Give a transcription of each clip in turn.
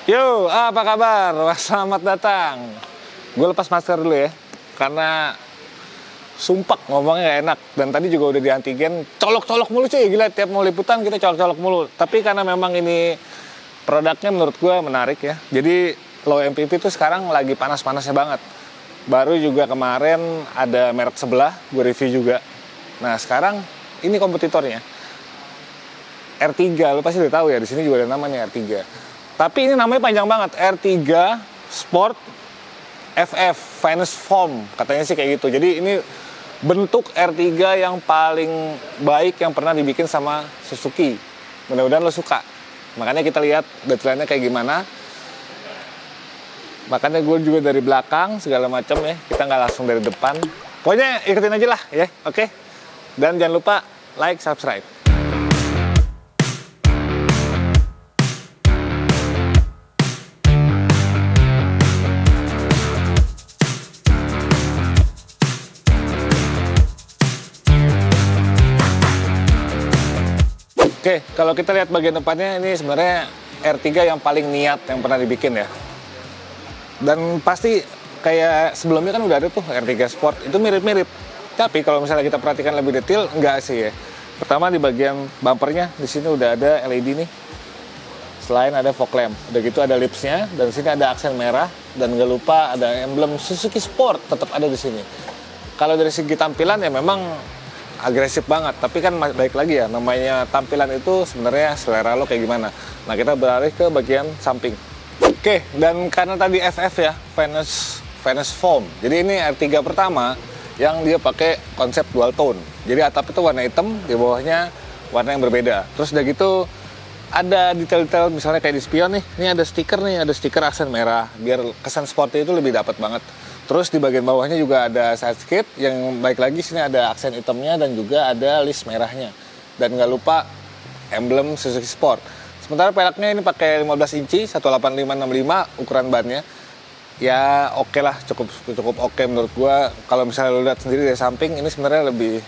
Yo, apa kabar? Wah, selamat datang. Gue lepas masker dulu ya, karena sumpah ngomongnya gak enak. Dan tadi juga udah di antigen, colok-colok mulu cuy. Gila, tiap mau liputan kita colok-colok mulu. Tapi karena memang ini produknya menurut gue menarik ya. Jadi low MPV itu sekarang lagi panas-panasnya banget. Baru juga kemarin ada merek sebelah, gue review juga. Nah sekarang ini kompetitornya. R3, lo pasti udah tahu ya, di sini juga ada namanya R3. Tapi ini namanya panjang banget, R3 Sport FF Finest Form, katanya sih kayak gitu. Jadi ini bentuk R3 yang paling baik yang pernah dibikin sama Suzuki. Mudah-mudahan lo suka. Makanya kita lihat detailnya kayak gimana. Makanya gue juga dari belakang segala macam ya. Kita nggak langsung dari depan. Pokoknya ikutin aja lah ya, oke? Dan jangan lupa like, subscribe. Oke, kalau kita lihat bagian depannya, ini sebenarnya R3 yang paling niat yang pernah dibikin ya. Dan pasti kayak sebelumnya kan udah ada tuh R3 Sport, itu mirip-mirip. Tapi kalau misalnya kita perhatikan lebih detail, enggak sih ya. Pertama di bagian bumpernya, di sini udah ada LED nih. Selain ada fog lamp, udah gitu ada lipsnya, dan di sini ada aksen merah, dan nggak lupa ada emblem Suzuki Sport tetap ada di sini. Kalau dari segi tampilan ya memang agresif banget, tapi kan baik lagi ya, namanya tampilan itu sebenarnya selera lo kayak gimana. Nah kita beralih ke bagian samping. Oke, dan karena tadi FF ya, Finest Form, jadi ini R3 pertama yang dia pakai konsep dual tone. Jadi atap itu warna hitam, di bawahnya warna yang berbeda. Terus udah gitu ada detail-detail, misalnya kayak di spion nih, ini ada stiker aksen merah, biar kesan sporty itu lebih dapat banget. Terus di bagian bawahnya juga ada side skid yang baik lagi, sini ada aksen hitamnya dan juga ada list merahnya. Dan nggak lupa emblem Suzuki Sport. Sementara peleknya ini pakai 15 inci 185/65 ukuran bannya. Ya oke lah, cukup oke menurut gua. Kalau misalnya lo lihat sendiri dari samping, ini sebenarnya lebih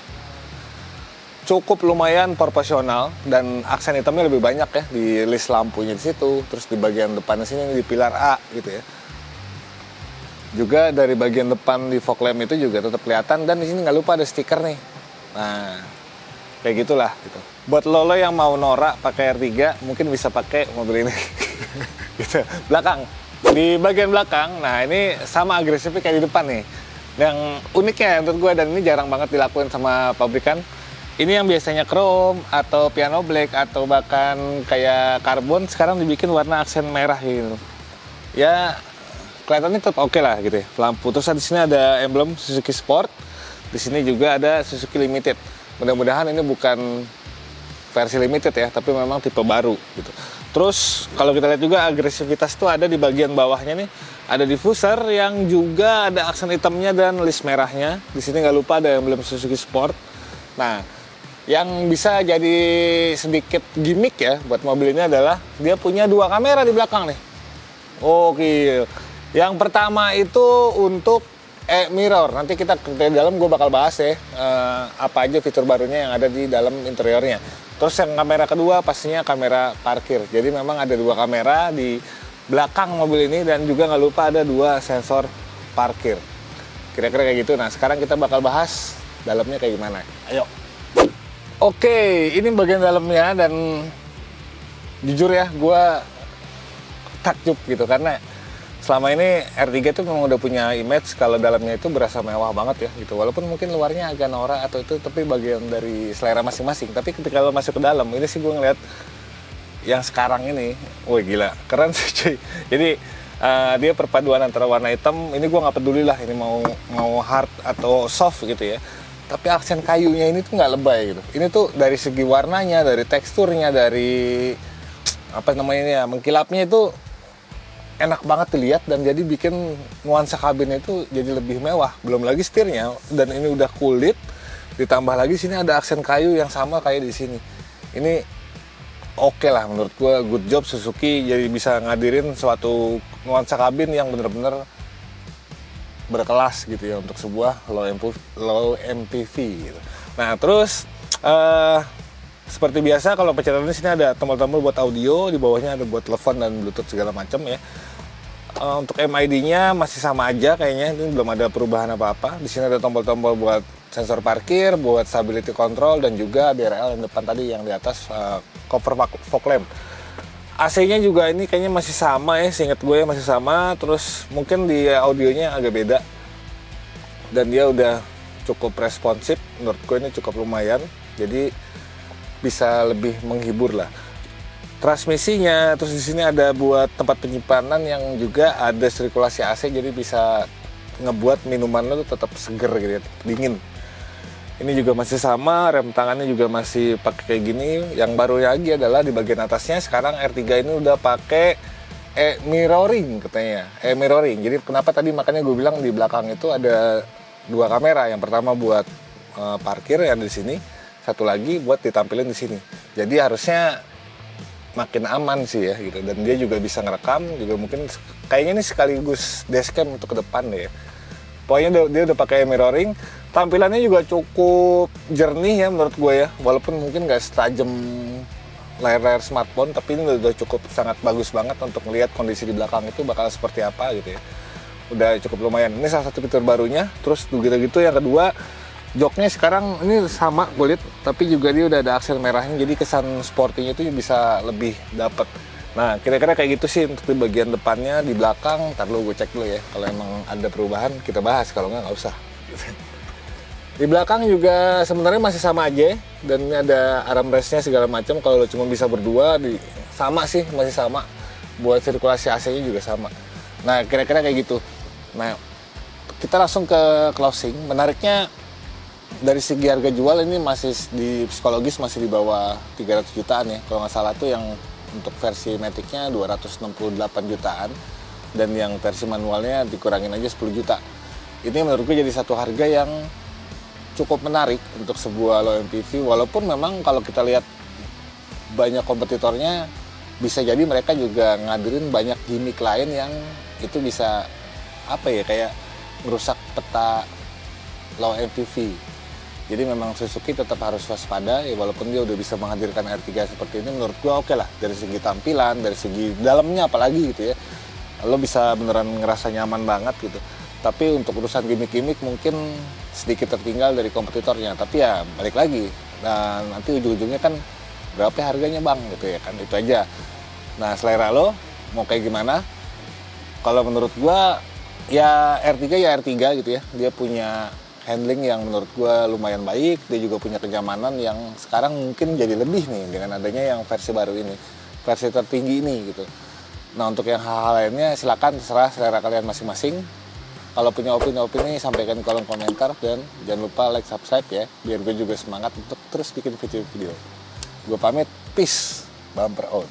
cukup lumayan proporsional dan aksen hitamnya lebih banyak ya di list lampunya di situ. Terus di bagian depannya sini di pilar A gitu ya. Juga dari bagian depan di fog lamp itu juga tetap kelihatan, dan di sini nggak lupa ada stiker nih. Nah, kayak gitulah gitu. Buat lo yang mau norak pakai R3, mungkin bisa pakai mobil ini. Gitu. Belakang. Di bagian belakang, nah ini sama agresifnya kayak di depan nih. Yang uniknya menurut gue, dan ini jarang banget dilakuin sama pabrikan. Ini yang biasanya chrome atau piano black atau bahkan kayak karbon, sekarang dibikin warna aksen merah gitu. Ya kelihatannya tetap oke lah gitu ya, lampu. Terus di sini ada emblem Suzuki Sport. Di sini juga ada Suzuki Limited. Mudah-mudahan ini bukan versi limited ya, tapi memang tipe baru gitu. Terus kalau kita lihat juga agresivitas tuh ada di bagian bawahnya nih. Ada diffuser yang juga ada aksen hitamnya dan list merahnya. Di sini nggak lupa ada emblem Suzuki Sport. Nah, yang bisa jadi sedikit gimmick ya buat mobil ini adalah dia punya dua kamera di belakang nih. Oke. Yang pertama itu untuk mirror. Nanti kita di dalam gue bakal bahas ya apa aja fitur barunya yang ada di dalam interiornya. Terus yang kamera kedua pastinya kamera parkir. Jadi memang ada dua kamera di belakang mobil ini, dan juga nggak lupa ada dua sensor parkir. Kira-kira kayak gitu. Nah sekarang kita bakal bahas dalamnya kayak gimana. Ayo. Oke, ini bagian dalamnya, dan jujur ya gue takjub gitu karena selama ini R3 itu memang udah punya image kalau dalamnya itu berasa mewah banget ya gitu. Walaupun mungkin luarnya agak norak atau itu, tapi bagian dari selera masing-masing. Tapi ketika lo masuk ke dalam, ini sih gue ngeliat yang sekarang ini, wah gila, keren sih cuy. Jadi dia perpaduan antara warna hitam, ini gue nggak peduli lah ini mau hard atau soft gitu ya. Tapi aksen kayunya ini tuh nggak lebay gitu. Ini tuh dari segi warnanya, dari teksturnya, dari apa namanya ya, mengkilapnya itu enak banget dilihat, dan jadi bikin nuansa kabinnya itu jadi lebih mewah. Belum lagi setirnya, dan ini udah kulit, ditambah lagi sini ada aksen kayu yang sama kayak di sini. Ini oke lah menurut gue, good job Suzuki, jadi bisa ngadirin suatu nuansa kabin yang bener-bener berkelas gitu ya untuk sebuah low MPV gitu. Nah terus Seperti biasa kalau pencetan di sini ada tombol-tombol buat audio, di bawahnya ada buat telepon dan bluetooth segala macam ya. Untuk MID-nya masih sama aja kayaknya, ini belum ada perubahan apa-apa. Di sini ada tombol-tombol buat sensor parkir, buat stability control, dan juga DRL yang depan tadi yang di atas cover fog lamp. AC-nya juga ini kayaknya masih sama ya, seingat gue masih sama. Terus mungkin di audionya agak beda. Dan dia udah cukup responsif, menurut gue ini cukup lumayan. Jadi bisa lebih menghibur lah. Transmisinya, terus di sini ada buat tempat penyimpanan yang juga ada sirkulasi AC, jadi bisa ngebuat minuman lo tetap seger gitu, dingin. Ini juga masih sama, rem tangannya juga masih pakai kayak gini. Yang baru lagi adalah di bagian atasnya sekarang R3 ini udah pakai mirroring katanya. Mirroring. Jadi kenapa tadi makanya gue bilang di belakang itu ada 2 kamera. Yang pertama buat parkir yang di sini, satu lagi buat ditampilin di sini. Jadi harusnya makin aman sih ya gitu. Dan dia juga bisa ngerekam, juga mungkin kayaknya ini sekaligus dashcam untuk ke depan deh ya. Pokoknya dia udah pakai mirroring. Tampilannya juga cukup jernih ya menurut gue ya. Walaupun mungkin nggak setajam layar-layar smartphone, tapi ini udah cukup sangat bagus banget untuk melihat kondisi di belakang itu bakal seperti apa gitu ya. Udah cukup lumayan. Ini salah satu fitur barunya. Terus gitu-gitu yang kedua, joknya sekarang ini sama gue lihat, tapi juga dia udah ada aksel merahnya, jadi kesan sportinya itu bisa lebih dapet. Nah, kira-kira kayak gitu sih untuk di bagian depannya. Di belakang, ntar dulu gue cek dulu ya. Kalau emang ada perubahan, kita bahas. Kalau nggak usah. Di belakang juga sebenarnya masih sama aja. Dan ini ada armrestnya segala macam. Kalau lo cuma bisa berdua, sama sih, masih sama. Buat sirkulasi AC-nya juga sama. Nah, kira-kira kayak gitu. Nah, kita langsung ke closing. Menariknya, dari segi harga jual ini masih di psikologis masih di bawah 300 jutaan ya. Kalau nggak salah tuh yang untuk versi Matic-nya 268 jutaan. Dan yang versi manualnya dikurangin aja 10 juta. Ini menurut gue jadi satu harga yang cukup menarik untuk sebuah low MPV. Walaupun memang kalau kita lihat banyak kompetitornya, bisa jadi mereka juga ngadirin banyak gimmick lain yang itu bisa apa ya, kayak merusak peta low MPV. Jadi memang Suzuki tetap harus waspada ya, walaupun dia udah bisa menghadirkan R3 seperti ini, menurut gua oke lah dari segi tampilan, dari segi dalamnya apalagi gitu ya. Lo bisa beneran ngerasa nyaman banget gitu. Tapi untuk urusan gimmick-gimmick mungkin sedikit tertinggal dari kompetitornya. Tapi ya balik lagi. Dan nanti ujung-ujungnya kan berapa harganya bang gitu ya kan, itu aja. Nah, selera lo mau kayak gimana? Kalau menurut gua ya R3 ya R3 gitu ya. Dia punya handling yang menurut gue lumayan baik, dia juga punya kenyamanan yang sekarang mungkin jadi lebih nih dengan adanya yang versi baru ini, versi tertinggi ini gitu. Nah, untuk yang hal-hal lainnya silakan terserah selera kalian masing-masing. Kalau punya opini-opini sampaikan di kolom komentar, dan jangan lupa like, subscribe ya, biar gue juga semangat untuk terus bikin video-video. Gue pamit, peace, bumper out.